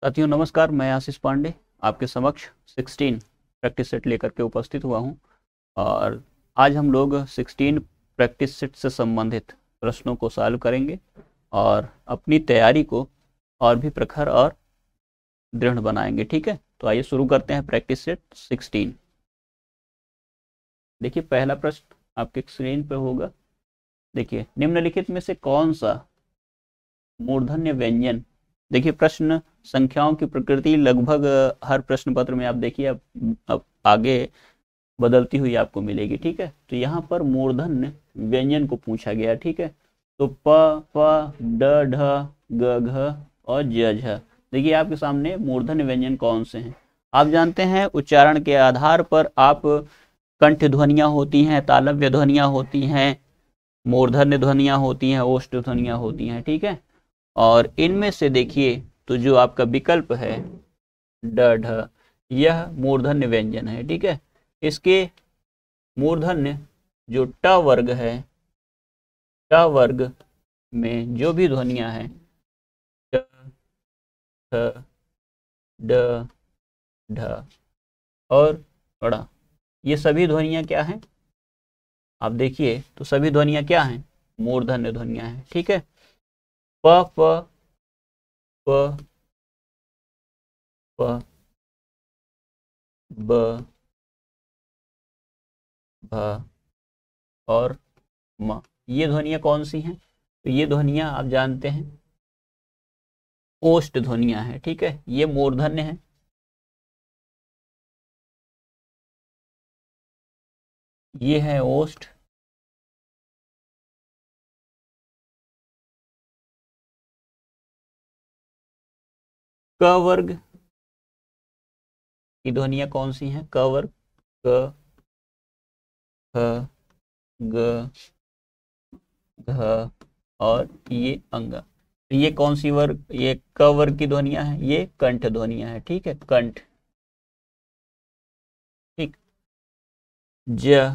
साथियों नमस्कार, मैं आशीष पांडे आपके समक्ष 16 प्रैक्टिस सेट लेकर के उपस्थित हुआ हूं। और आज हम लोग 16 प्रैक्टिस सेट से संबंधित प्रश्नों को सॉल्व करेंगे और अपनी तैयारी को और भी प्रखर और दृढ़ बनाएंगे। ठीक है, तो आइए शुरू करते हैं प्रैक्टिस सेट 16। देखिए, पहला प्रश्न आपके स्क्रीन पर होगा। देखिए, निम्नलिखित में से कौन सा मूर्धन्य व्यंजन, देखिए प्रश्न संख्याओं की प्रकृति लगभग हर प्रश्न पत्र में आप देखिए अब आगे बदलती हुई आपको मिलेगी। ठीक है, तो यहाँ पर मूर्धन्य व्यंजन को पूछा गया। ठीक है, तो प, फ, ड, ढ, ग, घ और ज, झ। देखिए आपके सामने मूर्धन्य व्यंजन कौन से हैं। आप जानते हैं उच्चारण के आधार पर आप कंठ ध्वनियाँ होती हैं, तालव्य ध्वनियाँ होती हैं, मूर्धन्य ध्वनियाँ होती हैं, ओष्ठ ध्वनियाँ होती हैं। ठीक है, और इनमें से देखिए तो जो आपका विकल्प है ड, ढ, यह मूर्धन्य व्यंजन है। ठीक है, इसके मूर्धन्य जो ट वर्ग है, ट वर्ग में जो भी ध्वनियां हैं ट, ठ, ड, ढ और ड़, ये सभी ध्वनियां क्या हैं, आप देखिए तो सभी ध्वनियां क्या हैं, मूर्धन्य ध्वनियां हैं। ठीक है, प, प, प, प, ब, भ और म, ये ध्वनियां कौन सी हैं, तो ये ध्वनियां आप जानते हैं ओष्ठ ध्वनियां हैं। ठीक है, ये मूर्धन्य है, ये है ओष्ठ, क वर्ग की ध्वनियां कौन सी हैं, क वर्ग, क, ख, ग, घ और ये अंग। तो ये कौन सी वर्ग, ये क वर्ग की ध्वनियां हैं, ये कंठ ध्वनियां हैं। ठीक है, कंठ। ठीक, ज,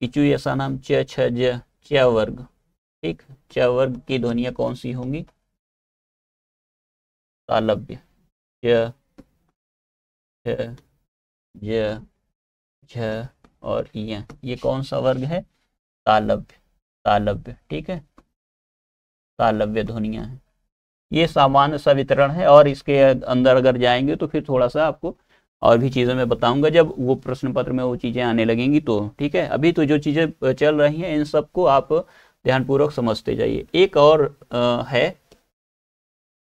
इचु ऐसा नाम च, छ, ज, च वर्ग। ठीक, च वर्ग की ध्वनियां कौन सी होंगी, तालव्य, च, छ, ज, झ और ये कौन सा वर्ग है, तालव्य, तालव्य। ठीक है, तालव्य ध्वनियां हैं। ये सामान्य सा वितरण है और इसके अंदर अगर जाएंगे तो फिर थोड़ा सा आपको और भी चीज़ें मैं बताऊंगा जब वो प्रश्न पत्र में वो चीज़ें आने लगेंगी तो। ठीक है, अभी तो जो चीज़ें चल रही हैं इन सबको आप ध्यानपूर्वक समझते जाइए। एक और है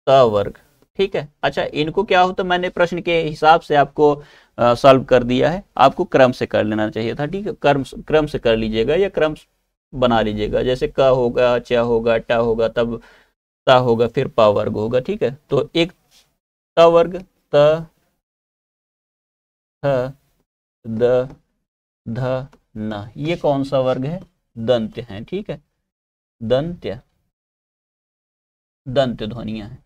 त वर्ग। ठीक है, अच्छा इनको क्या होता, मैंने प्रश्न के हिसाब से आपको सॉल्व कर दिया है, आपको क्रम से कर लेना चाहिए था। ठीक है, क्रम से कर लीजिएगा या क्रम बना लीजिएगा, जैसे क होगा, च होगा, ट होगा, तब ता होगा, फिर पा वर्ग होगा। ठीक है, तो एक त वर्ग, त, थ, द, ध, न, ये कौन सा वर्ग है, दंत्य है। ठीक है, दंत्य, दंत्य ध्वनियां हैं।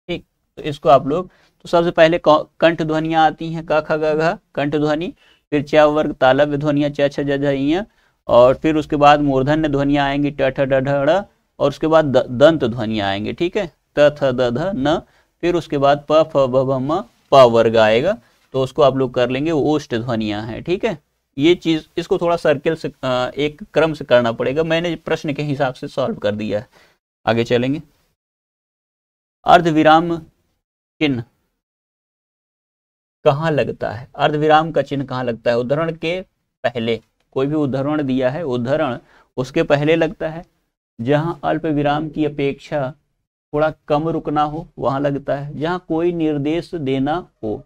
ठीक, तो इसको आप लोग, तो सबसे पहले कंठ ध्वनियां आती हैं, क, ख, ग, घ कंठ ध्वनि, फिर च वर्ग तालव्य ध्वनियां च, छ, ज, झ, ञ, और फिर उसके बाद मूर्धन्य ध्वनियां आएंगी ट, ठ, ड, ढ, ड़, और उसके बाद दंत ध्वनियां आएंगे। ठीक है, त, थ, द, ध, न, फिर उसके बाद प, फ, ब, भ, म, प वर्ग आएगा, तो उसको आप लोग कर लेंगे ओष्ठ ध्वनियां हैं। ठीक है, ये चीज इसको थोड़ा सर्किल से एक क्रम से करना पड़ेगा, मैंने प्रश्न के हिसाब से सॉल्व कर दिया है। आगे चलेंगे। अर्धविराम चिन्ह कहाँ लगता है, अर्धविराम का चिन्ह कहाँ लगता है, उद्धरण के पहले, कोई भी उद्धरण दिया है, उद्धरण उसके पहले लगता है, जहां अल्प विराम की अपेक्षा थोड़ा कम रुकना हो वहां लगता है, जहां कोई निर्देश देना हो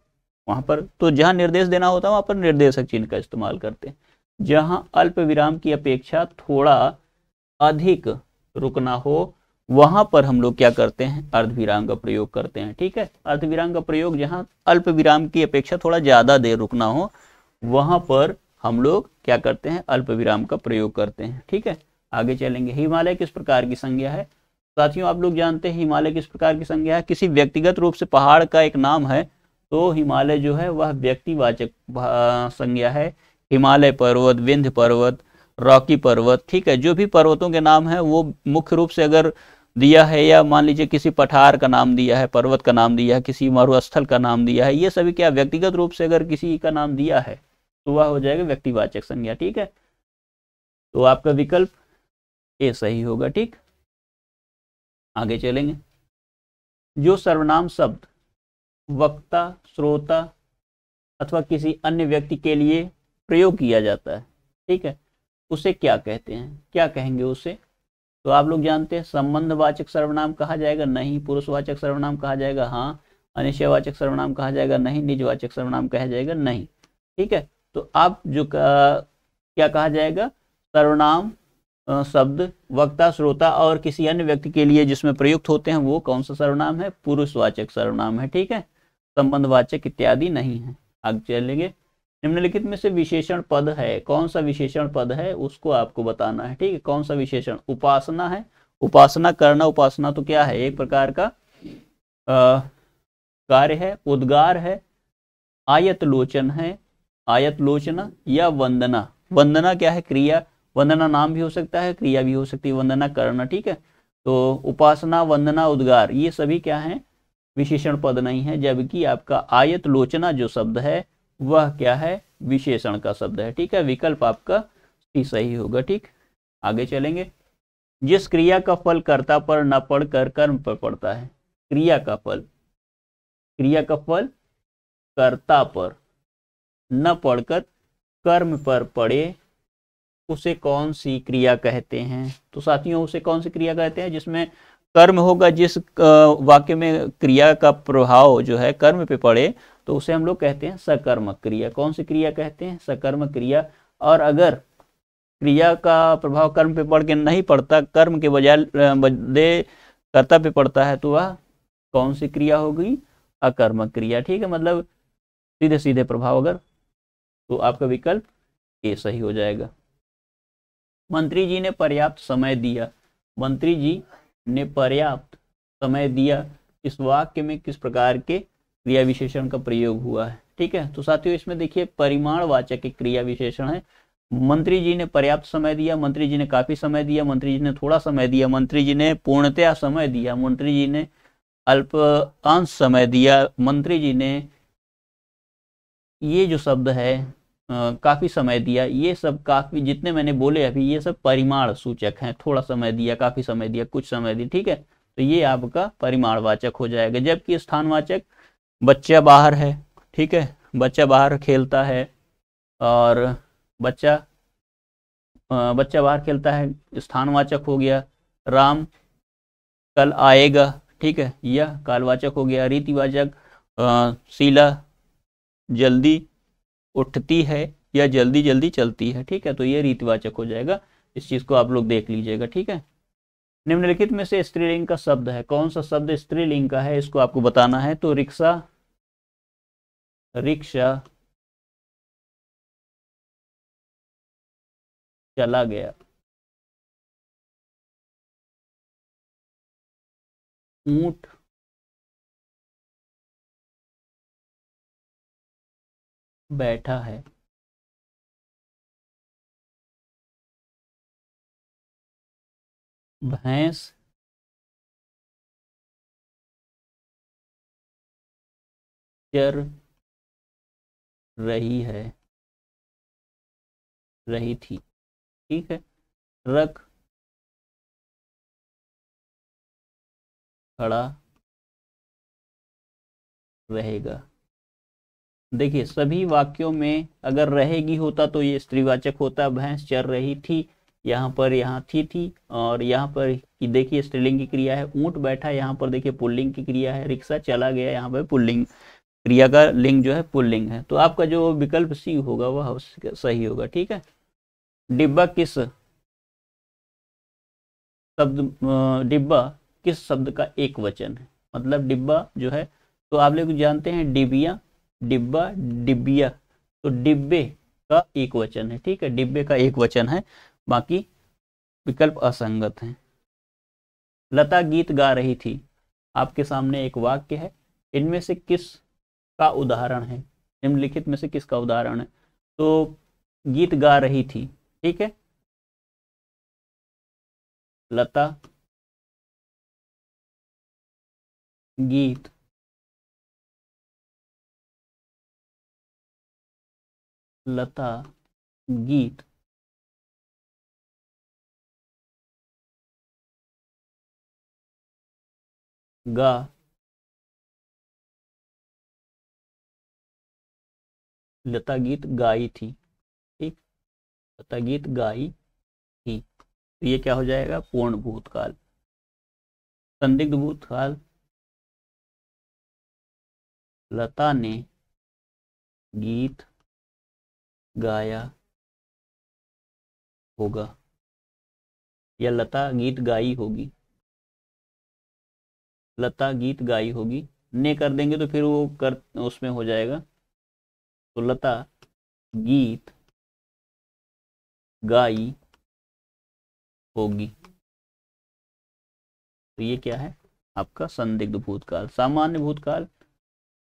वहां पर, तो जहां निर्देश देना होता है वहां पर निर्देशक चिन्ह का इस्तेमाल करते हैं, जहां अल्प विराम की अपेक्षा थोड़ा अधिक रुकना हो वहां पर हम लोग क्या करते हैं, अर्धविराम का प्रयोग करते हैं। ठीक है, अर्धविराम का प्रयोग जहां अल्प विराम की अपेक्षा थोड़ा ज्यादा देर रुकना हो वहां पर हम लोग क्या करते हैं, अल्प विराम का प्रयोग करते हैं। ठीक है, आगे चलेंगे। हिमालय किस प्रकार की संज्ञा है, साथियों आप लोग जानते हैं हिमालय किस प्रकार की संज्ञा है, किसी व्यक्तिगत रूप से पहाड़ का एक नाम है तो हिमालय जो है वह व्यक्तिवाचक संज्ञा है। हिमालय पर्वत, विंध्य पर्वत, रॉकी पर्वत, ठीक है, जो भी पर्वतों के नाम है वो मुख्य रूप से अगर दिया है, या मान लीजिए किसी पठार का नाम दिया है, पर्वत का नाम दिया है, किसी मरुस्थल का नाम दिया है, ये सभी क्या व्यक्तिगत रूप से अगर किसी का नाम दिया है तो वह हो जाएगा व्यक्तिवाचक संज्ञा। ठीक है, तो आपका विकल्प ए सही होगा। ठीक, आगे चलेंगे। जो सर्वनाम शब्द वक्ता, श्रोता अथवा किसी अन्य व्यक्ति के लिए प्रयोग किया जाता है, ठीक है, उसे क्या कहते हैं, क्या कहेंगे उसे? तो आप लोग जानते हैं संबंधवाचक सर्वनाम कहा जाएगा, नहीं। पुरुषवाचक सर्वनाम कहा जाएगा, हाँ। अनिश्चयवाचक सर्वनाम कहा जाएगा, नहीं। निजवाचक सर्वनाम कहा जाएगा, नहीं। ठीक है, तो आप जो क्या कहा जाएगा? सर्वनाम शब्द वक्ता, श्रोता और किसी अन्य व्यक्ति के लिए जिसमें प्रयुक्त होते हैं वो कौन सा सर्वनाम है? पुरुषवाचक सर्वनाम है। ठीक है, संबंधवाचक इत्यादि नहीं है। आगे चलेंगे। निम्नलिखित में से विशेषण पद है, कौन सा विशेषण पद है उसको आपको बताना है। ठीक है, कौन सा विशेषण? उपासना है, उपासना करना। उपासना तो क्या है? एक प्रकार का कार्य है। उद्गार है, आयत लोचन है, आयत लोचना, या वंदना। वंदना क्या है? क्रिया। वंदना नाम भी हो सकता है, क्रिया भी हो सकती है, वंदना करना। ठीक है, तो उपासना, वंदना, उद्गार ये सभी क्या है? विशेषण पद नहीं है, जबकि आपका आयत लोचना जो शब्द है वह क्या है? विशेषण का शब्द है। ठीक है, विकल्प आपका सी सही होगा। ठीक, आगे चलेंगे। जिस क्रिया का फल कर्ता पर न पड़कर कर्म पर पड़ता है, क्रिया का फल, क्रिया का फल कर्ता पर न पड़कर कर्म पर पड़े उसे कौन सी क्रिया कहते हैं? तो साथियों, उसे कौन सी क्रिया कहते हैं? जिसमें कर्म होगा, जिस वाक्य में क्रिया का प्रभाव जो है कर्म पे पड़े तो उसे हम लोग कहते हैं सकर्मक क्रिया। कौन सी क्रिया कहते हैं? सकर्मक क्रिया। और अगर क्रिया का प्रभाव कर्म पे पड़ के नहीं पड़ता, कर्म के बदले कर्ता पे पड़ता है, तो वह कौन सी क्रिया होगी? अकर्मक क्रिया। ठीक है, मतलब सीधे सीधे प्रभाव अगर, तो आपका विकल्प ए सही हो जाएगा। मंत्री जी ने पर्याप्त समय दिया। मंत्री जी ने पर्याप्त समय दिया, इस वाक्य में किस प्रकार के क्रिया विशेषण का प्रयोग हुआ है? ठीक है, तो साथियों इसमें देखिए परिमाणवाचक एक क्रिया विशेषण है। मंत्री जी ने पर्याप्त समय दिया, मंत्री जी ने काफी समय दिया, मंत्री जी ने थोड़ा समय दिया, मंत्री जी ने पूर्णतया समय दिया, मंत्री जी ने अल्पांश समय दिया, मंत्री जी ने ये जो शब्द है काफी समय दिया। ये सब काफी जितने मैंने बोले अभी ये सब परिमाण सूचक हैं। थोड़ा समय दिया, काफी समय दिया, कुछ समय दिया। ठीक है, तो ये आपका परिमाणवाचक हो जाएगा। जबकि स्थानवाचक बच्चा बाहर है, ठीक है, बच्चा बाहर खेलता है और बच्चा बाहर खेलता है, स्थानवाचक हो गया। राम कल आएगा, ठीक है, यह कालवाचक हो गया। रीतिवाचक शीला जल्दी उठती है या जल्दी जल्दी चलती है। ठीक है, तो ये रीतिवाचक हो जाएगा। इस चीज को आप लोग देख लीजिएगा। ठीक है, निम्नलिखित में से स्त्रीलिंग का शब्द है, कौन सा शब्द स्त्रीलिंग का है इसको आपको बताना है। तो रिक्शा, रिक्शा चला गया, ऊंट बैठा है, भैंस चर रही है, रही थी। ठीक है, रख खड़ा रहेगा। देखिए सभी वाक्यों में अगर रहेगी होता तो ये स्त्रीवाचक होता। भैंस चर रही थी, यहाँ पर यहाँ थी, और यहाँ पर देखिए स्त्रीलिंग की क्रिया है। ऊंट बैठा, यहाँ पर देखिए पुल्लिंग की क्रिया है। रिक्शा चला गया, यहाँ पर पुल्लिंग क्रिया का लिंग जो है पुल्लिंग है। तो आपका जो विकल्प सी होगा वह सही होगा। ठीक है, डिब्बा किस शब्द, डिब्बा किस शब्द का एक वचन है? मतलब डिब्बा जो है, तो आप लोग जानते हैं डिबिया, डिब्बा, डिबिया, तो डिब्बे का एक वचन है। ठीक है, डिब्बे का एक वचन है, बाकी विकल्प असंगत हैं। लता गीत गा रही थी, आपके सामने एक वाक्य है, इनमें से किस का उदाहरण है? निम्नलिखित में से किसका उदाहरण है? तो गीत गा रही थी, ठीक है, लता गीत, लता गीत, गा, लता गीत गाई थी। ठीक, लता गीत गाई थी, तो ये क्या हो जाएगा, पूर्ण भूतकाल। संदिग्ध भूतकाल, लता ने गीत गाया होगा, या लता गीत गाई होगी, लता गीत गाई होगी। ने कर देंगे तो फिर वो कर उसमें हो जाएगा, तो लता गीत गाई होगी, तो ये क्या है आपका संदिग्ध भूतकाल। सामान्य भूतकाल,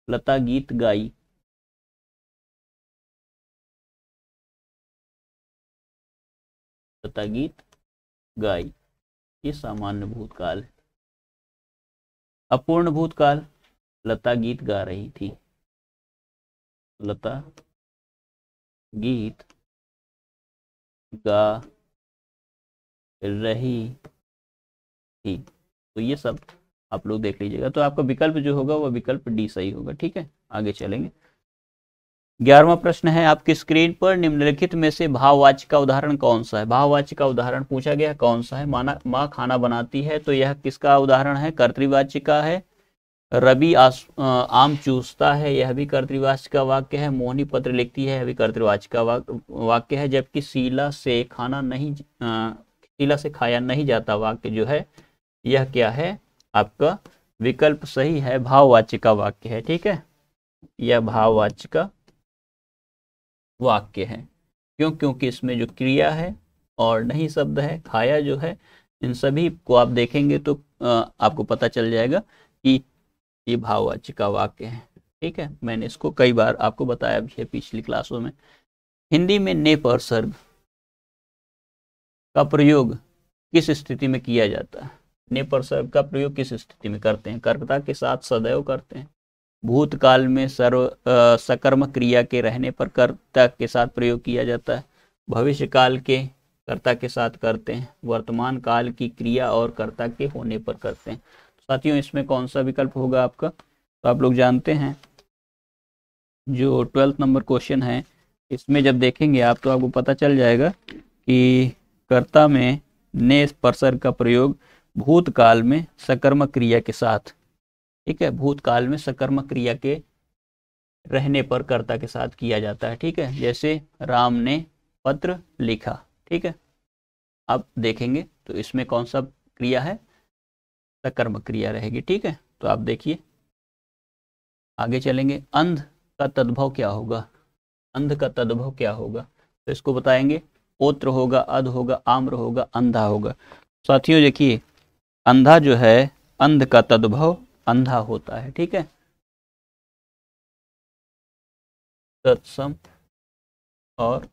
लता गीत गाई, लता गीत गाई, ये सामान्य भूतकाल है। अपूर्ण भूतकाल, लता गीत गा रही थी, लता गीत गा रही थी, तो ये सब आप लोग देख लीजिएगा। तो आपका विकल्प जो होगा वो विकल्प डी सही होगा। ठीक है, आगे चलेंगे। 11वां प्रश्न है आपकी स्क्रीन पर, निम्नलिखित में से भाववाच्य का उदाहरण कौन सा है। भाववाच्य का उदाहरण पूछा गया कौन सा है। माँ खाना बनाती है, तो यह किसका उदाहरण है, कर्तृवाच्य का है। रवि आम चूसता है, यह भी कर्तृवाच्य का वाक्य है। मोहिनी पत्र लिखती है, यह भी कर्तृवाच्य का वाक्य है। जबकि शीला से खाया नहीं जाता वाक्य जो है, यह क्या है आपका विकल्प सही है, भाववाच्य का वाक्य है। ठीक है, यह भाववाच्य का वाक्य है। क्यों, क्योंकि इसमें जो क्रिया है और नहीं शब्द है, खाया जो है, इन सभी को आप देखेंगे तो आपको पता चल जाएगा कि ये भाववाच्य का वाक्य है। ठीक है, मैंने इसको कई बार आपको बताया भी है पिछली क्लासों में। हिंदी में ने परसर्ग का प्रयोग किस स्थिति में किया जाता है। ने परसर्ग का प्रयोग किस स्थिति में करते हैं, कर्ता के साथ सदैव करते हैं। भूतकाल में सकर्म क्रिया के रहने पर कर्ता के साथ प्रयोग किया जाता है। भविष्य काल के कर्ता के साथ करते हैं। वर्तमान काल की क्रिया और कर्ता के होने पर करते हैं। साथियों, इसमें कौन सा विकल्प होगा आपका, तो आप लोग जानते हैं जो 12th नंबर क्वेश्चन है, इसमें जब देखेंगे आप तो आपको पता चल जाएगा कि कर्ता में ने परसर्ग का प्रयोग भूतकाल में सकर्मक क्रिया के साथ, ठीक है, भूतकाल में सकर्मक क्रिया के रहने पर कर्ता के साथ किया जाता है। ठीक है, जैसे राम ने पत्र लिखा। ठीक है, अब देखेंगे तो इसमें कौन सा क्रिया है, सकर्मक क्रिया रहेगी। ठीक है, तो आप देखिए आगे चलेंगे। अंध का तद्भव क्या होगा, अंध का तद्भव क्या होगा, तो इसको बताएंगे। ओत्र होगा, अध होगा, आम्र होगा, अंधा होगा। साथियों देखिए, अंधा जो है, अंध का तद्भव अंधा होता है। ठीक है, तत्सम और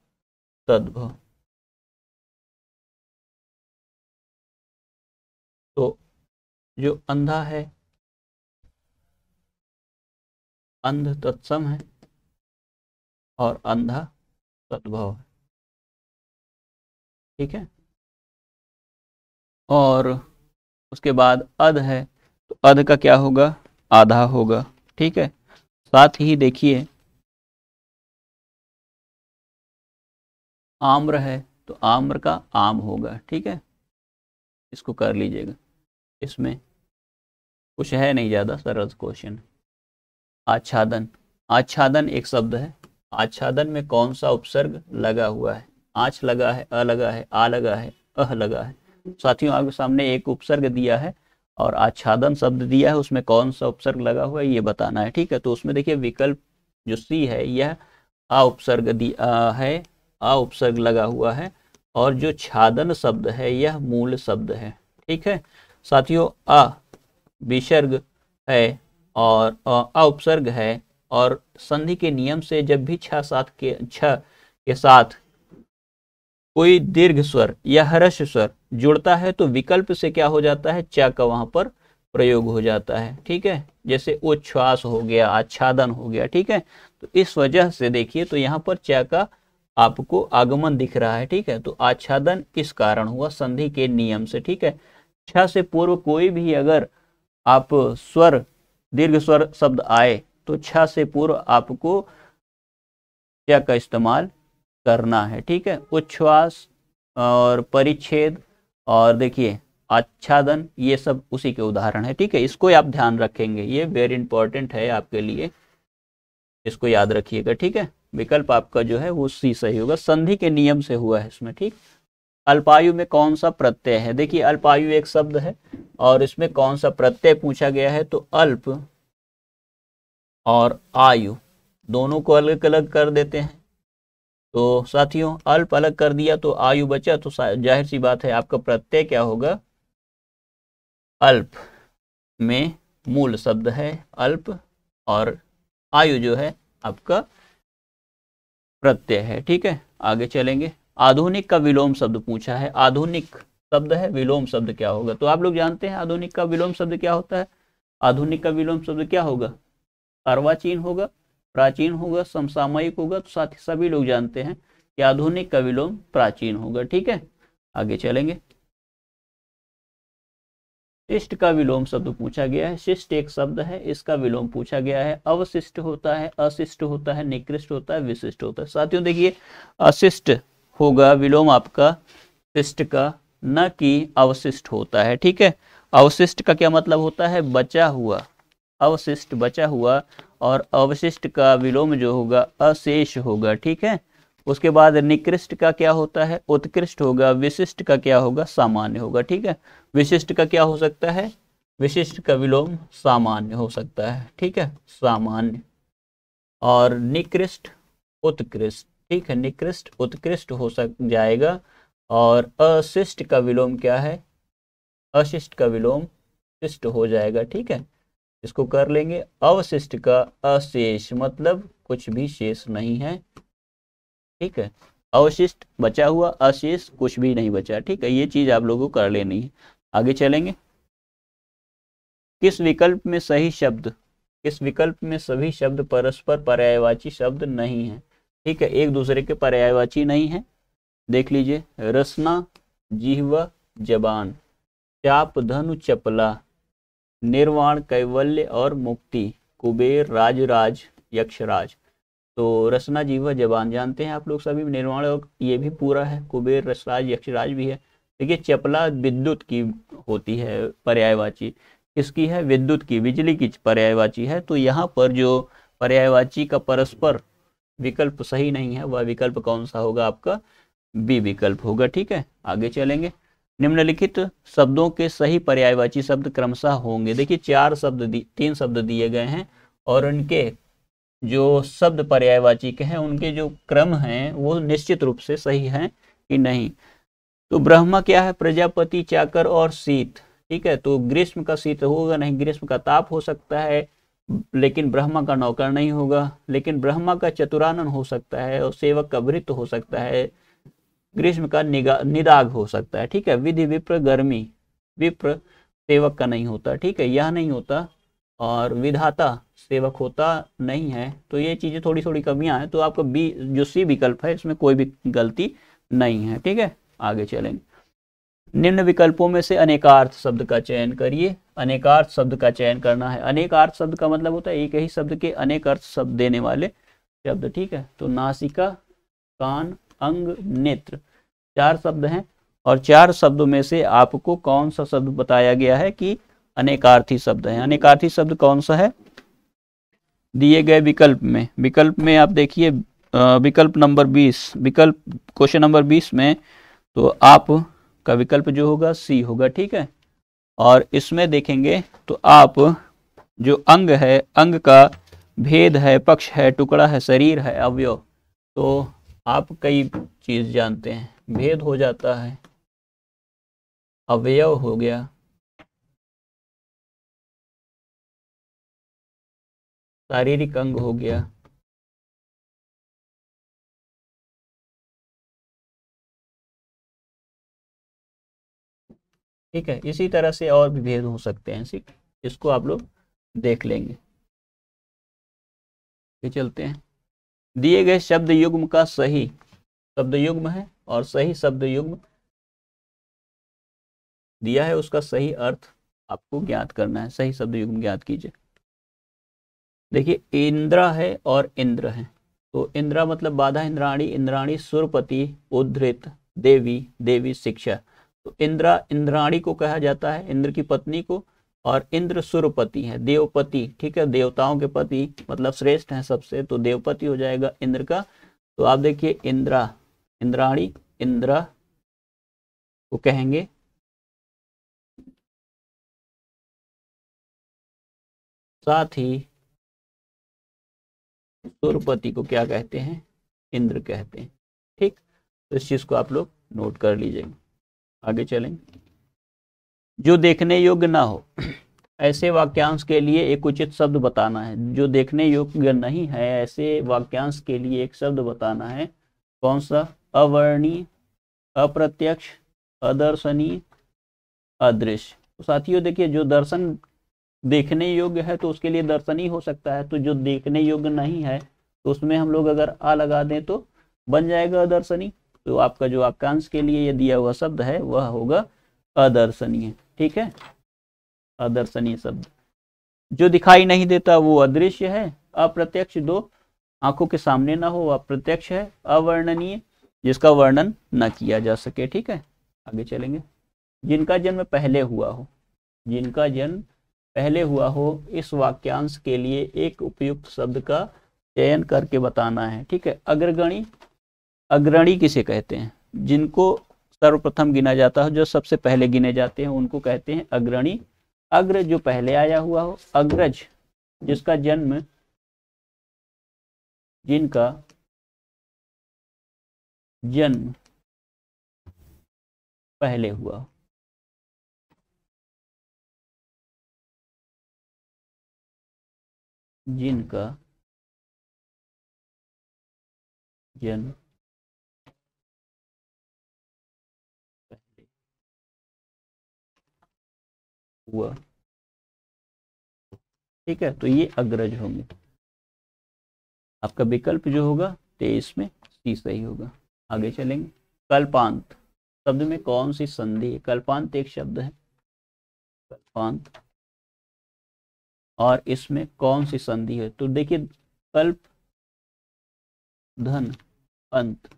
तद्भव, तो जो अंधा है, अंध तत्सम है और अंधा तद्भव है। ठीक है, और उसके बाद अध है, तो अध का क्या होगा, आधा होगा। ठीक है, साथ ही देखिए आम्र है, तो आम्र का आम होगा। ठीक है, इसको कर लीजिएगा, इसमें कुछ है नहीं, ज्यादा सरल क्वेश्चन। आच्छादन, आच्छादन एक शब्द है। आच्छादन में कौन सा उपसर्ग लगा हुआ है, आँच लगा है, अ लगा है, आ लगा है, अह लगा है। साथियों, आपके सामने एक उपसर्ग दिया है और आच्छादन शब्द दिया है, उसमें कौन सा उपसर्ग लगा हुआ है ये बताना है। ठीक है, तो उसमें देखिए विकल्प जो सी है, यह आ उपसर्ग है, आ उपसर्ग लगा हुआ है, और जो छादन शब्द है यह मूल शब्द है। ठीक है साथियों, आ विसर्ग है और अ उपसर्ग है, और संधि के नियम से जब भी छ के साथ कोई दीर्घ स्वर या ह्रस्व स्वर जुड़ता है तो विकल्प से क्या हो जाता है, च का वहां पर प्रयोग हो जाता है, ठीक है। जैसे उच्छ्वास हो गया, आच्छादन हो गया, ठीक है। तो इस वजह से देखिए तो यहाँ पर च का आपको आगमन दिख रहा है, ठीक है। तो आच्छादन इस कारण हुआ संधि के नियम से, ठीक है। छ से पूर्व कोई भी अगर आप स्वर, दीर्घ स्वर शब्द आए तो छ से पूर्व आपको च का इस्तेमाल करना है, ठीक है। उच्छ्वास और परिच्छेद और देखिए आच्छादन, ये सब उसी के उदाहरण है, ठीक है। इसको आप ध्यान रखेंगे, ये वेरी इंपॉर्टेंट है आपके लिए, इसको याद रखिएगा, ठीक है। विकल्प आपका जो है वो सी सही होगा, संधि के नियम से हुआ है इसमें, ठीक। अल्पायु में कौन सा प्रत्यय है, देखिए अल्पायु एक शब्द है और इसमें कौन सा प्रत्यय पूछा गया है, तो अल्प और आयु दोनों को अलग अलग कर देते हैं। तो साथियों अल्प अलग कर दिया तो आयु बचा, तो जाहिर सी बात है आपका प्रत्यय क्या होगा, अल्प में मूल शब्द है अल्प और आयु जो है आपका प्रत्यय है, ठीक है। आगे चलेंगे, आधुनिक का विलोम शब्द पूछा है, आधुनिक शब्द है, विलोम शब्द क्या होगा, तो आप लोग जानते हैं आधुनिक का विलोम शब्द क्या होता है। आधुनिक का विलोम शब्द क्या होगा, अर्वाचीन होगा, प्राचीन होगा, समसामयिक होगा। तो साथ ही सभी लोग जानते हैं कि आधुनिक का विलोम प्राचीन होगा, ठीक है। आगे चलेंगे, शिष्ट का विलोम शब्द पूछा गया है, शिष्ट एक शब्द है, इसका विलोम पूछा गया है। अवशिष्ट होता है, अशिष्ट होता है, निकृष्ट होता है, विशिष्ट होता है। साथियों देखिए अशिष्ट होगा विलोम आपका शिष्ट का, न कि अवशिष्ट होता है, ठीक है। अवशिष्ट का क्या मतलब होता है, बचा हुआ, अवशिष्ट बचा हुआ, और अवशिष्ट का विलोम जो होगा अशेष होगा, ठीक है। उसके बाद निकृष्ट का क्या होता है, उत्कृष्ट होगा। विशिष्ट का क्या होगा, सामान्य होगा, ठीक है। विशिष्ट का क्या हो सकता है, विशिष्ट का विलोम सामान्य हो सकता है, ठीक है, सामान्य। और निकृष्ट उत्कृष्ट, ठीक है, निकृष्ट उत्कृष्ट हो सक जाएगा। और अशिष्ट का विलोम क्या है, अशिष्ट का विलोम शिष्ट हो जाएगा, ठीक है। इसको कर लेंगे। अवशिष्ट का अशेष, मतलब कुछ भी शेष नहीं है, ठीक है। अवशिष्ट बचा हुआ, अशेष कुछ भी नहीं बचा, ठीक है। ये चीज आप लोगों को कर लेनी है। आगे चलेंगे, किस विकल्प में सही शब्द, किस विकल्प में सभी शब्द परस्पर पर्यायवाची शब्द नहीं है, ठीक है, एक दूसरे के पर्यायवाची नहीं है। देख लीजिए, रसना, जिह्वा, जबान, चाप, धनु, चपला, निर्वाण, कैवल्य और मुक्ति, कुबेर, राजराज, यक्षराज। तो रसना, जीवा, जबान जानते हैं आप लोग सभी, निर्वाण और ये भी पूरा है, कुबेर, रसराज, यक्षराज भी है। देखिए चपला विद्युत की होती है पर्यायवाची, किसकी है, विद्युत की, बिजली की पर्यायवाची है। तो यहाँ पर जो पर्यायवाची का परस्पर विकल्प सही नहीं है, वह विकल्प कौन सा होगा, आपका बी विकल्प होगा, ठीक है। आगे चलेंगे, निम्नलिखित शब्दों के सही पर्यायवाची शब्द क्रमशः होंगे। देखिए चार शब्द, तीन शब्द दिए गए हैं और उनके जो शब्द पर्यायवाची के हैं उनके जो क्रम हैं वो निश्चित रूप से सही हैं कि नहीं। तो ब्रह्मा क्या है, प्रजापति, चाकर और शीत, ठीक है। तो ग्रीष्म का शीत होगा नहीं, ग्रीष्म का ताप हो सकता है, लेकिन ब्रह्मा का नौकर नहीं होगा। लेकिन ब्रह्मा का चतुरानन हो सकता है और सेवक का भृत्य हो सकता है। ग्रीष्म का निदाग हो सकता है, ठीक है। विधि विप्र गर्मी, विप्र सेवक का नहीं होता, ठीक है, यह नहीं होता। और विधाता सेवक होता नहीं है। तो ये चीजें थोड़ी थोड़ी कमियां हैं। तो आपका बी जो सी विकल्प है इसमें कोई भी गलती नहीं है, ठीक है। आगे चलेंगे, निम्न विकल्पों में से अनेकार्थ शब्द का चयन करिए। अनेकार्थ शब्द का चयन करना है। अनेकार्थ शब्द का मतलब होता है एक ही शब्द के अनेक अर्थ शब्द देने वाले शब्द, ठीक है। तो नासिका, कान, अंग, नेत्र, चार शब्द हैं और चार शब्दों में से आपको कौन सा शब्द बताया गया है कि अनेकार्थी शब्द है। अनेकार्थी शब्द कौन सा है, दिए गए विकल्प में आप देखिए विकल्प नंबर 20, विकल्प क्वेश्चन नंबर 20 में तो आप का विकल्प जो होगा सी होगा, ठीक है। और इसमें देखेंगे तो आप जो अंग है, अंग का भेद है, पक्ष है, टुकड़ा है, शरीर है, अवयव, तो आप कई चीज जानते हैं। भेद हो जाता है, अवयव हो गया, शारीरिक अंग हो गया, ठीक है, इसी तरह से और भी भेद हो सकते हैं, ठीक, इसको आप लोग देख लेंगे। ये चलते हैं, दिए गए शब्द युग्म का सही शब्द युग्म है और सही शब्द युग्म दिया है, उसका सही अर्थ आपको ज्ञात करना है। सही शब्द युग्म ज्ञात कीजिए। देखिए, इंद्रा है और इंद्र है, तो इंद्रा मतलब बाधा इंद्राणी, इंद्राणी सुरपति, उद्धृत, देवी, देवी शिक्षा। तो इंद्रा इंद्राणी को कहा जाता है, इंद्र की पत्नी को, और इंद्र सुरपति है, देवपति, ठीक है, देवताओं के पति मतलब श्रेष्ठ है सबसे, तो देवपति हो जाएगा इंद्र का। तो आप देखिए, इंद्रा इंद्राणी इंद्रा को कहेंगे साथ ही सुरपति को क्या कहते हैं, इंद्र कहते हैं। ठीक, तो इस चीज को आप लोग नोट कर लीजिएगा। आगे चलेंगे। जो देखने योग्य ना हो, ऐसे वाक्यांश के लिए एक उचित शब्द बताना है। जो देखने योग्य नहीं है, ऐसे वाक्यांश के लिए एक शब्द बताना है। कौन सा? अवर्णीय, अप्रत्यक्ष, अदर्शनीय, अदृश्य। तो साथियों देखिए, जो दर्शन देखने योग्य है तो उसके लिए दर्शनीय हो सकता है, तो जो देखने योग्य नहीं है तो उसमें हम लोग अगर आ लगा दें तो बन जाएगा अदर्शनीय। तो आपका जो वाक्यांश के लिए ये दिया हुआ शब्द है वह होगा अदर्शनीय। ठीक है, अदर्शनीय शब्द। जो दिखाई नहीं देता वो अदृश्य है। अप्रत्यक्ष, दो आंखों के सामने ना हो, अप्रत्यक्ष है। अवर्णनीय, जिसका वर्णन न किया जा सके। ठीक है, आगे चलेंगे। जिनका जन्म पहले हुआ हो, जिनका जन्म पहले हुआ हो, इस वाक्यांश के लिए एक उपयुक्त शब्द का चयन करके बताना है। ठीक है, अग्रगणी, अग्रणी किसे कहते हैं? जिनको सर्वप्रथम गिना जाता है, जो सबसे पहले गिने जाते हैं उनको कहते हैं अग्रणी। अग्र, जो पहले आया हुआ हो। अग्रज, जिसका जन्म, जिनका जन्म पहले हुआ हो। जिनका जन्म पहले हुआ। ठीक है, तो ये अग्रज होंगे। आपका विकल्प जो होगा 23 में सी सही होगा। आगे चलेंगे। कल्पांत शब्द में कौन सी संधि है? कल्पांत एक शब्द है, कल्पांत, और इसमें कौन सी संधि है? तो देखिए, कल्प, धन, अंत,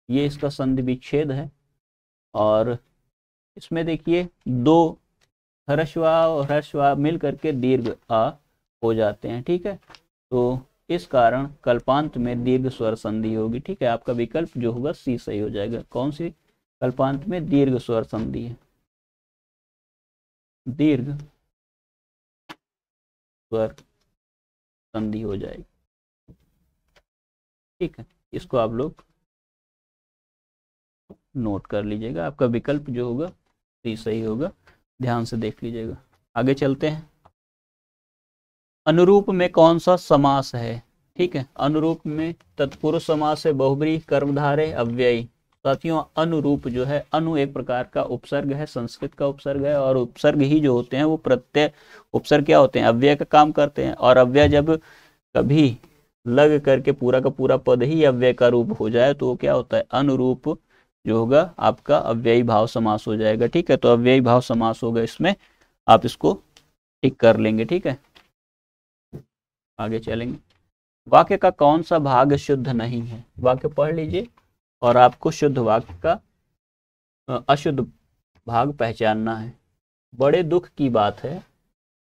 ये इसका संधि विच्छेद है। और इसमें देखिए, दो ह्रस्व और ह्रस्व मिल करके दीर्घ आ हो जाते हैं। ठीक है, तो इस कारण कल्पांत में दीर्घ स्वर संधि होगी। ठीक है, आपका विकल्प जो होगा सी सही हो जाएगा। कौन सी? कल्पांत में दीर्घ स्वर संधि है, दीर्घ स्वर संधि हो जाएगी। ठीक है, इसको आप लोग नोट कर लीजिएगा। आपका विकल्प जो होगा सी सही होगा, ध्यान से देख लीजिएगा। आगे चलते हैं। अनुरूप में कौन सा समास है? ठीक है, अनुरूप में तत्पुरुष समास है, बहुब्रीहि, कर्मधारय, अव्ययी। साथियों, अनुरूप जो है, अनु एक प्रकार का उपसर्ग है, संस्कृत का उपसर्ग है, और उपसर्ग ही जो होते हैं वो प्रत्यय उपसर्ग क्या होते हैं? अव्यय का काम करते हैं। और अव्यय जब कभी लग करके पूरा का पूरा पद ही अव्यय का रूप हो जाए तो वो क्या होता है? अनुरूप जो होगा आपका अव्ययी भाव समास हो जाएगा। ठीक है, तो अव्ययी भाव समास होगा इसमें, आप इसको टिक कर लेंगे। ठीक है, आगे चलेंगे। वाक्य का कौन सा भाग शुद्ध नहीं है? वाक्य पढ़ लीजिए और आपको शुद्ध वाक्य का अशुद्ध भाग पहचानना है। बड़े दुख की बात है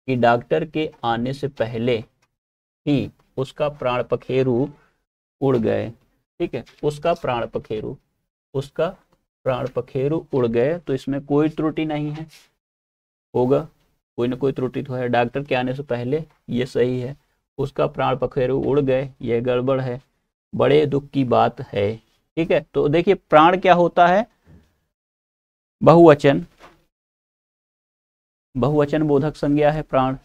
कि डॉक्टर के आने से पहले ही उसका प्राण पखेरु उड़ गए। ठीक है, उसका प्राण पखेरु, उसका प्राण पखेरु उड़ गए, तो इसमें कोई त्रुटि नहीं है, होगा कोई ना कोई त्रुटि तो है। डॉक्टर के आने से पहले, ये सही है। उसका प्राण पखेरु उड़ गए, यह गड़बड़ है। बड़े दुख की बात है। ठीक है, तो देखिए, प्राण क्या होता है? बहुवचन, बहुवचन बोधक संज्ञा है प्राण।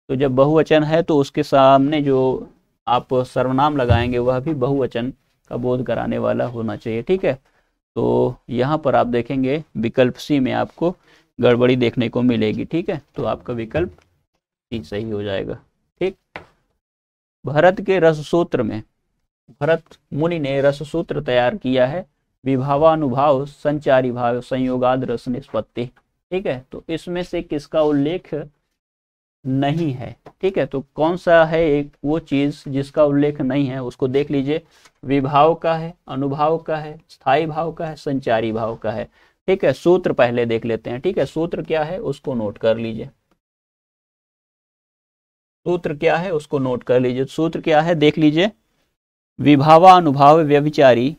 तो जब बहुवचन है तो उसके सामने जो आप सर्वनाम लगाएंगे वह भी बहुवचन का बोध कराने वाला होना चाहिए। ठीक है, तो यहाँ पर आप देखेंगे विकल्प सी में आपको गड़बड़ी देखने को मिलेगी। ठीक है, तो आपका विकल्प सी सही हो जाएगा। ठीक, भरत के रस सूत्र में भरत मुनि ने रस सूत्र तैयार किया है, विभावानुभाव, संचारी भाव, संयोगाद रस निष्पत्ति। ठीक है, तो इसमें से किसका उल्लेख नहीं है? ठीक है, तो कौन सा है एक वो चीज जिसका उल्लेख नहीं है, उसको देख लीजिए। विभाव का है, अनुभाव का है, स्थायी भाव का है, संचारी भाव का है। ठीक है, सूत्र पहले देख लेते हैं। ठीक है, सूत्र क्या है उसको नोट कर लीजिए। सूत्र क्या है उसको नोट कर लीजिए। सूत्र क्या है देख लीजिए। विभावानुभाव व्यभिचारी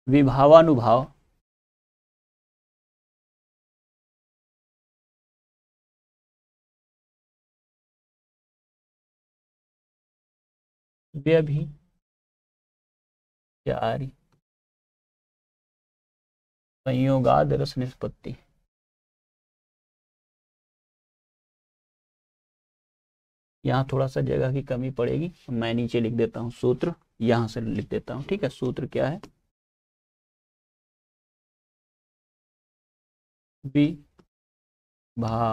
विभावानुभाव व्यभिचारी संयोगाद रस निष्पत्ति। यहाँ थोड़ा सा जगह की कमी पड़ेगी, मैं नीचे लिख देता हूँ सूत्र, यहाँ से लिख देता हूँ। ठीक है, सूत्र क्या है? विभावानुभाव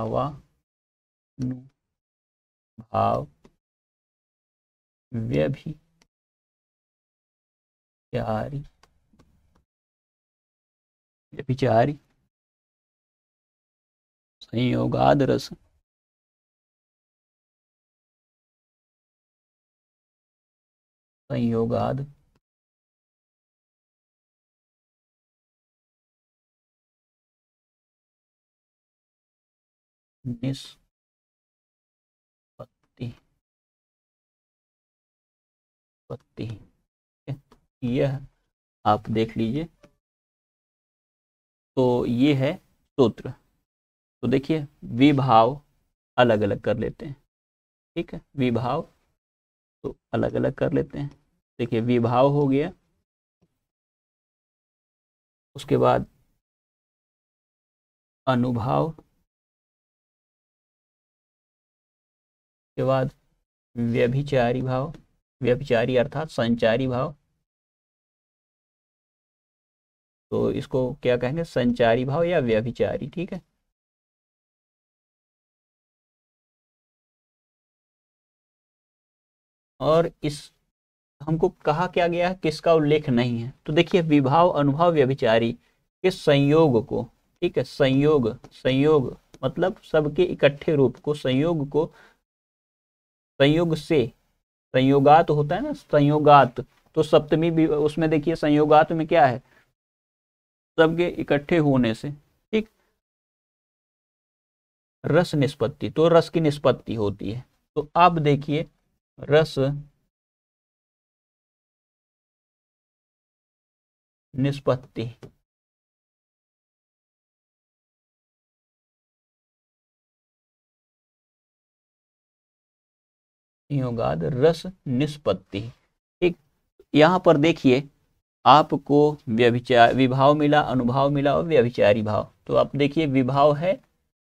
व्यभिचारी संयोगाद रस संयोगाद निष्पत्ति। यह आप देख लीजिए। तो ये है सूत्र। तो देखिए विभाव अलग अलग कर लेते हैं। ठीक है, विभाव तो अलग अलग कर लेते हैं। देखिए विभाव हो गया, उसके बाद अनुभाव, के बाद व्यभिचारी भाव, व्यभिचारी अर्थात संचारी भाव। तो इसको क्या कहेंगे? संचारी भाव या व्यभिचारी। ठीक है, और इस हमको कहा क्या गया है किसका उल्लेख नहीं है? तो देखिए विभाव अनुभाव व्यभिचारी के संयोग को, ठीक है, संयोग मतलब सबके इकट्ठे रूप को, संयोग को, संयोग से, संयोगात होता है ना, संयोगात। तो सप्तमी भी उसमें देखिए संयोगात में क्या है? सबके इकट्ठे होने से। ठीक, रस निष्पत्ति, तो रस की निष्पत्ति होती है। तो अब देखिए रस निष्पत्ति, संयोगाद रस निष्पत्ति। ठीक, यहाँ पर देखिए आपको विभाव मिला, अनुभाव मिला और व्यभिचारी भाव। तो आप देखिए विभाव है,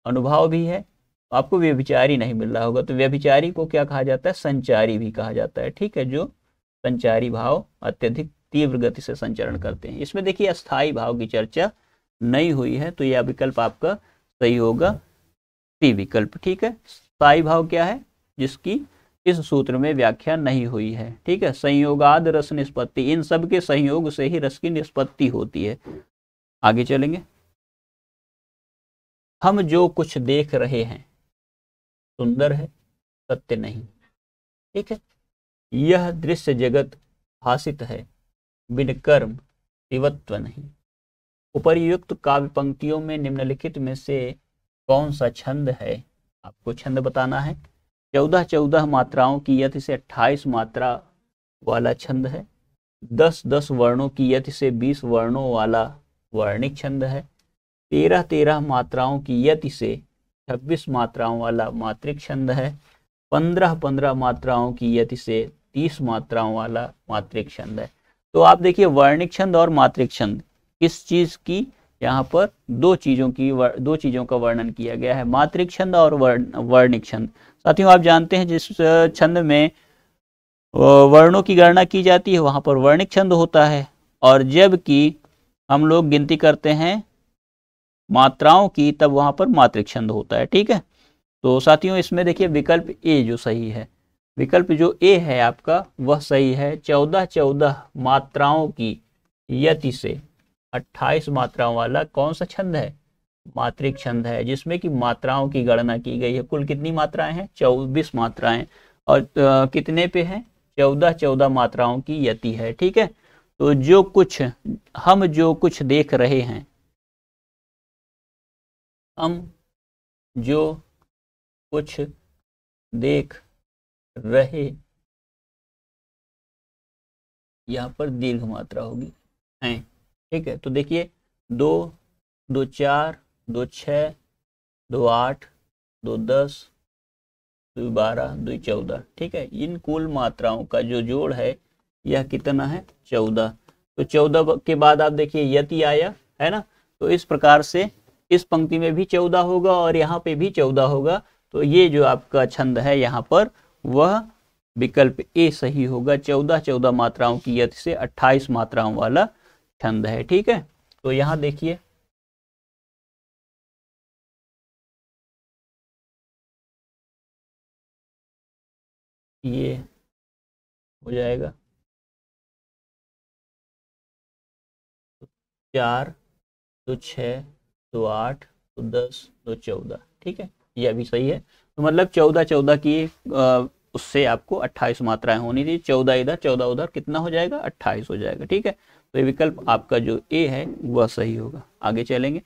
अनुभाव भी है, आपको व्यभिचारी नहीं मिल रहा होगा। तो व्यभिचारी को क्या कहा जाता है? संचारी भी कहा जाता है। ठीक है, जो संचारी भाव अत्यधिक तीव्र गति से संचरण करते हैं। इसमें देखिए अस्थाई भाव की चर्चा नहीं हुई है, तो यह विकल्प आपका सही होगा, सी विकल्प। ठीक है, स्थायी भाव क्या है? जिसकी इस सूत्र में व्याख्या नहीं हुई है। ठीक है, संयोगाद रस निष्पत्ति, इन सब के संयोग से ही रस की निष्पत्ति होती है। आगे चलेंगे। हम जो कुछ देख रहे हैं सुंदर है, सत्य नहीं। ठीक है, यह दृश्य जगत भासित है, बिन कर्म शिवत्व नहीं। उपर्युक्त काव्य पंक्तियों में निम्नलिखित में से कौन सा छंद है? आपको छंद बताना है। 14 मात्राओं की यति से 28 मात्रा वाला छंद है। 10 वर्णों की यति से 20 वर्णों वाला वर्णिक छंद है। 13 मात्राओं की यति से 26 मात्राओं वाला मात्रिक छंद है। 15 मात्राओं की यति से 30 मात्राओं वाला मात्रिक छंद है। तो आप देखिए वर्णिक छंद और मात्रिक छंद किस चीज की, यहाँ पर दो चीजों का वर्णन किया गया है, मात्रिक छंद और वर्णिक छंद। साथियों आप जानते हैं जिस छंद में वर्णों की गणना की जाती है वहां पर वर्णिक छंद होता है, और जबकि हम लोग गिनती करते हैं मात्राओं की तब वहां पर मात्रिक छंद होता है। ठीक है, तो साथियों इसमें देखिए विकल्प ए जो सही है, विकल्प जो ए है आपका वह सही है। 14 मात्राओं की यति से 28 मात्राओं वाला कौन सा छंद है? मात्रिक छंद है, जिसमें कि मात्राओं की गणना की गई है। कुल कितनी मात्राएं हैं? 24 मात्राएं, और कितने पे है? 14 मात्राओं की यति है। ठीक है, तो हम जो कुछ देख रहे हैं, हम जो कुछ देख रहे, यहाँ पर दीर्घ मात्रा होगी हैं। ठीक है, तो देखिए 2, 2 4, 2 6, 2 8, 2 10, 2 12, 2 14। ठीक है, इन कुल मात्राओं का जो जोड़ है यह कितना है? 14। तो 14 के बाद आप देखिए यति आया है ना, तो इस प्रकार से इस पंक्ति में भी 14 होगा और यहाँ पे भी 14 होगा। तो ये जो आपका छंद है यहाँ पर वह विकल्प ए सही होगा। 14 मात्राओं की यति से 28 मात्राओं वाला छंद है। ठीक है, तो यहाँ देखिए ये हो जाएगा 4, 2 6, 2 8, 2 10, 2 14। ठीक है, यह भी सही है। तो मतलब 14 की उससे आपको 28 मात्राएं होनी थी। 14 इधर 14 उधर, कितना हो जाएगा? 28 हो जाएगा। ठीक है, तो ये विकल्प आपका जो ए है वह सही होगा। आगे चलेंगे।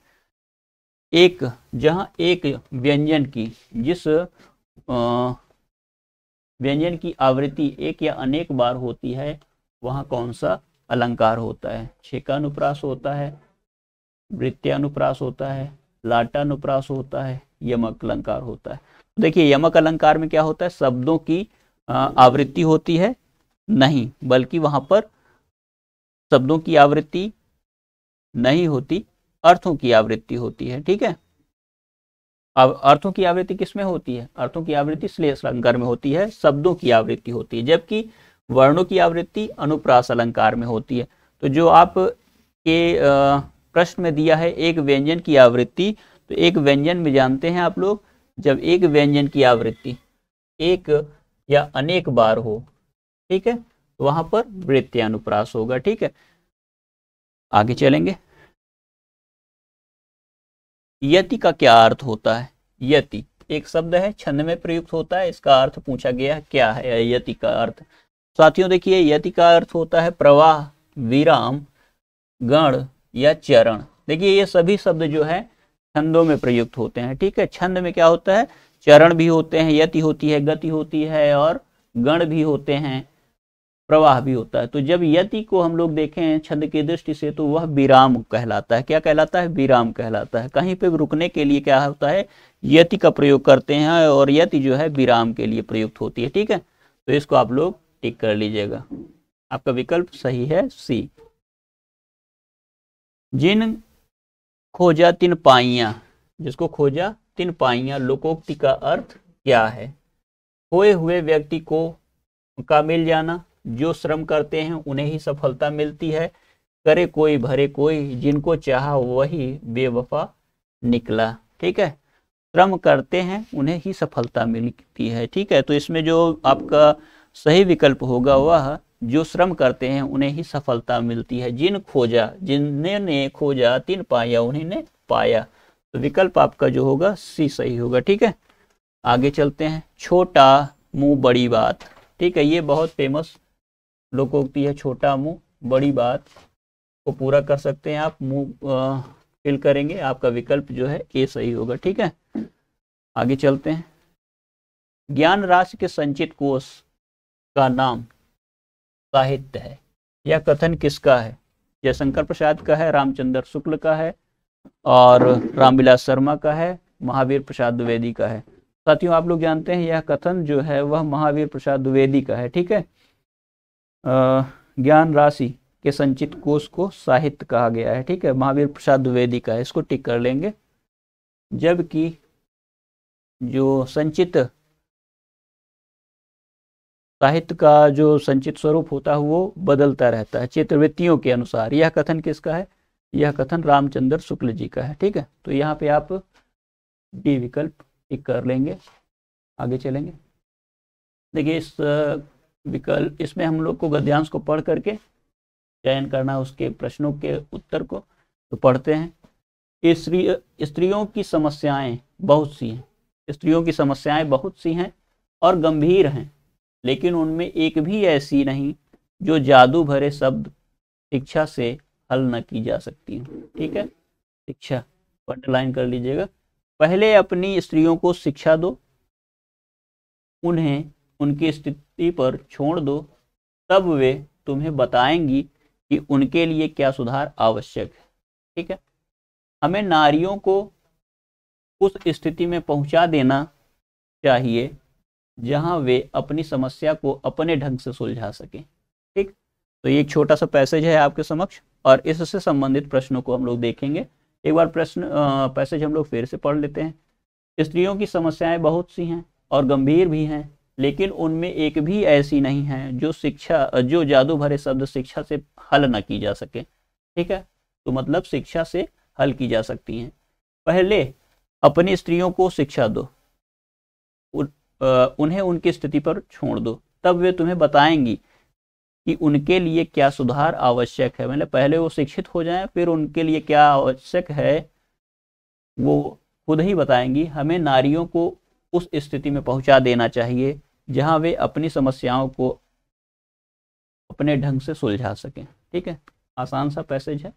जहां एक व्यंजन की जिस व्यंजन की आवृत्ति एक या अनेक बार होती है वहां कौन सा अलंकार होता है? छेकानुप्रास होता है, वृत्त्यानुप्रास होता है, लाटानुप्रास होता है, यमक अलंकार होता है। देखिए यमक अलंकार में क्या होता है? शब्दों की आवृत्ति होती है नहीं, बल्कि वहां पर शब्दों की आवृत्ति नहीं होती, अर्थों की आवृत्ति होती है। ठीक है, अब अर्थों की आवृत्ति किसमें होती है? अर्थों की आवृत्ति श्लेष अलंकार में होती है, शब्दों की आवृत्ति होती है, जबकि वर्णों की आवृत्ति अनुप्रास अलंकार में होती है। तो जो आप के प्रश्न में दिया है एक व्यंजन की आवृत्ति, तो एक व्यंजन में जानते हैं आप लोग, जब एक व्यंजन की आवृत्ति एक या अनेक बार हो, ठीक है, तो वहां पर वृत्त्यानुप्रास होगा। ठीक है, आगे चलेंगे। यति का क्या अर्थ होता है? यति एक शब्द है, छंद में प्रयुक्त होता है, इसका अर्थ पूछा गया क्या है यति का अर्थ। साथियों देखिए यति का अर्थ होता है प्रवाह, विराम, गण या चरण। देखिए ये सभी शब्द जो है छंदों में प्रयुक्त होते हैं। ठीक है, छंद में क्या होता है? चरण भी होते हैं, यति होती है, गति होती है, और गण भी होते हैं, प्रवाह भी होता है। तो जब यति को हम लोग देखें छंद की दृष्टि से तो वह विराम कहलाता है। क्या कहलाता है? विराम कहलाता है। कहीं पे रुकने के लिए क्या होता है? यति का प्रयोग करते हैं, और यति जो है विराम के लिए प्रयुक्त होती है। ठीक है, तो इसको आप लोग टिक कर लीजिएगा। आपका विकल्प सही है सी। जिन खोजा तिन पाइयां, जिसको खोजा तिन पाइयां, लोकोक्ति का अर्थ क्या है? खोए हुए व्यक्ति को का मिल जाना, जो श्रम करते हैं उन्हें ही सफलता मिलती है, करे कोई भरे कोई, जिनको चाहा वही बेवफा निकला। ठीक है, श्रम करते हैं उन्हें ही सफलता मिलती है। ठीक है, तो इसमें जो आपका सही विकल्प होगा वह जो श्रम करते हैं उन्हें ही सफलता मिलती है। जिन्होंने खोजा तिन पाया, उन्हीं ने पाया। तो विकल्प आपका जो होगा सी सही होगा। ठीक है, आगे चलते हैं। छोटा मुंह बड़ी बात। ठीक है, ये बहुत फेमस लोकोक्ति है, छोटा मुंह बड़ी बात को पूरा कर सकते हैं आप, मुंह फिल करेंगे। आपका विकल्प जो है ए सही होगा। ठीक है, आगे चलते हैं। ज्ञान राशि के संचित कोश का नाम साहित्य है। यह कथन किसका है? जयशंकर प्रसाद का है, रामचंद्र शुक्ल का है, और रामविलास शर्मा का है, महावीर प्रसाद द्विवेदी का है। साथियों आप लोग जानते हैं यह कथन जो है वह महावीर प्रसाद द्विवेदी का है। ठीक है, ज्ञान राशि के संचित कोश को साहित्य कहा गया है। ठीक है, महावीर प्रसाद द्विवेदी का है, इसको टिक कर लेंगे। जबकि जो संचित साहित्य का जो संचित स्वरूप होता है वो बदलता रहता है चित्रवृत्तियों के अनुसार। यह कथन किसका है? यह कथन रामचंद्र शुक्ल जी का है। ठीक है, तो यहाँ पे आप डी विकल्प टिक कर लेंगे। आगे चलेंगे। देखिए इस विकल्प इसमें हम लोग को गद्यांश को पढ़ करके चयन करना है उसके प्रश्नों के उत्तर को। तो पढ़ते हैं। स्त्रियों की समस्याएं बहुत सी हैं। स्त्रियों की समस्याएं बहुत सी हैं और गंभीर हैं, लेकिन उनमें एक भी ऐसी नहीं जो जादू भरे शब्द शिक्षा से हल न की जा सकती हैं। ठीक है, शिक्षा अंडरलाइन कर लीजिएगा। पहले अपनी स्त्रियों को शिक्षा दो, उन्हें उनकी स्थिति पर छोड़ दो, तब वे तुम्हें बताएंगी कि उनके लिए क्या सुधार आवश्यक है। ठीक है, हमें नारियों को उस स्थिति में पहुंचा देना चाहिए जहां वे अपनी समस्या को अपने ढंग से सुलझा सकें। ठीक, तो ये एक छोटा सा पैसेज है आपके समक्ष और इससे संबंधित प्रश्नों को हम लोग देखेंगे। एक बार पैसेज हम लोग फिर से पढ़ लेते हैं। स्त्रियों की समस्याएं बहुत सी हैं और गंभीर भी हैं, लेकिन उनमें एक भी ऐसी नहीं है जो जादू भरे शब्द शिक्षा से हल न की जा सके। ठीक है, तो मतलब शिक्षा से हल की जा सकती हैं। पहले अपनी स्त्रियों को शिक्षा दो, उन्हें उनकी स्थिति पर छोड़ दो, तब वे तुम्हें बताएंगी कि उनके लिए क्या सुधार आवश्यक है। मतलब पहले वो शिक्षित हो जाएं, फिर उनके लिए क्या आवश्यक है वो खुद ही बताएंगी। हमें नारियों को उस स्थिति में पहुंचा देना चाहिए जहां वे अपनी समस्याओं को अपने ढंग से सुलझा सकें। ठीक है, आसान सा पैसेज है।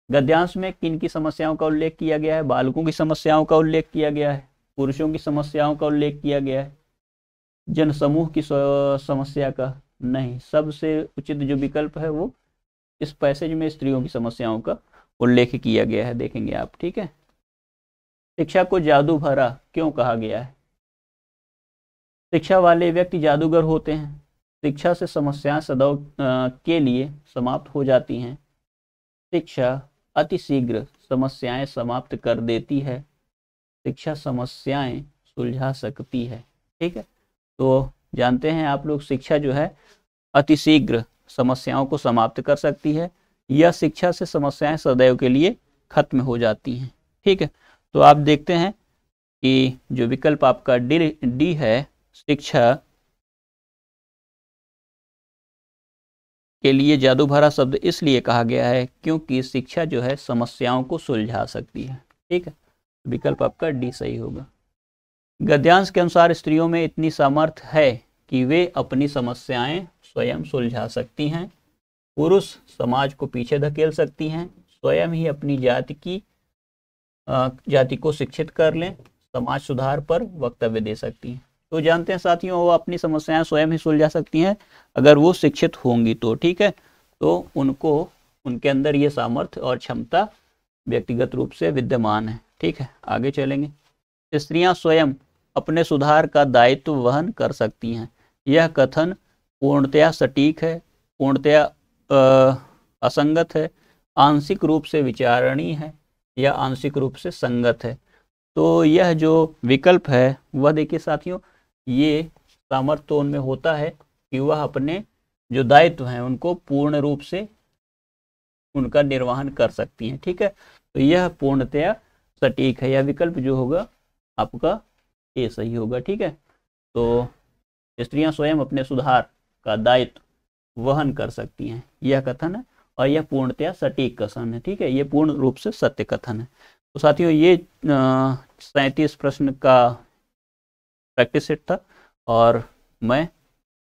गद्यांश में किन की समस्याओं का उल्लेख किया गया है? बालकों की समस्याओं का उल्लेख किया गया है, पुरुषों की समस्याओं का उल्लेख किया गया है, जनसमूह की समस्या का नहीं। सबसे उचित जो विकल्प है वो इस पैसेज में स्त्रियों की समस्याओं का उल्लेख किया गया है, देखेंगे आप। ठीक है, शिक्षा को जादू भरा क्यों कहा गया है? शिक्षा वाले व्यक्ति जादूगर होते हैं। शिक्षा से समस्याएं सदैव के लिए समाप्त हो जाती हैं। शिक्षा अतिशीघ्र समस्याएं समाप्त कर देती है। शिक्षा समस्याएं सुलझा सकती है। ठीक है, तो जानते हैं आप लोग शिक्षा जो है अतिशीघ्र समस्याओं को समाप्त कर सकती है या शिक्षा से समस्याएं सदैव के लिए खत्म हो जाती हैं। ठीक है, तो आप देखते हैं कि जो विकल्प आपका डी है, शिक्षा के लिए जादू भरा शब्द इसलिए कहा गया है क्योंकि शिक्षा जो है समस्याओं को सुलझा सकती है। ठीक है, विकल्प आपका डी सही होगा। गद्यांश के अनुसार स्त्रियों में इतनी सामर्थ्य है कि वे अपनी समस्याएं स्वयं सुलझा सकती हैं। पुरुष समाज को पीछे धकेल सकती हैं, स्वयं ही अपनी जाति को शिक्षित कर लें, समाज सुधार पर वक्तव्य दे सकती हैं। तो जानते हैं साथियों, वो अपनी समस्याएं स्वयं ही सुलझा सकती हैं अगर वो शिक्षित होंगी तो। ठीक है, तो उनको उनके अंदर ये सामर्थ्य और क्षमता व्यक्तिगत रूप से विद्यमान है। ठीक है, आगे चलेंगे। स्त्रियां स्वयं अपने सुधार का दायित्व वहन कर सकती हैं। यह कथन पूर्णतया सटीक है, पूर्णतया असंगत है, आंशिक रूप से विचारणीय है या आंशिक रूप से संगत है। तो यह जो विकल्प है वह देखिए साथियों, ये सामर्थ्य तो उनमें होता है कि वह अपने जो दायित्व हैं उनको पूर्ण रूप से उनका निर्वहन कर सकती हैं। ठीक है, तो यह पूर्णतया सटीक है। यह विकल्प जो होगा आपका ए सही होगा। ठीक है, तो स्त्रियां स्वयं अपने सुधार का दायित्व वहन कर सकती हैं, यह कथन है और यह पूर्णतया सटीक कथन है। ठीक है, यह पूर्ण रूप से सत्य कथन है। तो साथियों ये 37 प्रश्न का प्रैक्टिस सेट था और मैं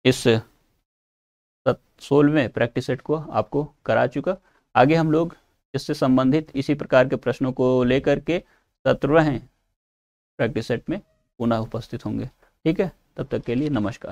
इस 16वें प्रैक्टिस सेट को आपको करा चुका। आगे हम लोग इससे संबंधित इसी प्रकार के प्रश्नों को लेकर के 17वें प्रैक्टिस सेट में पुनः उपस्थित होंगे। ठीक है, तब तक के लिए नमस्कार।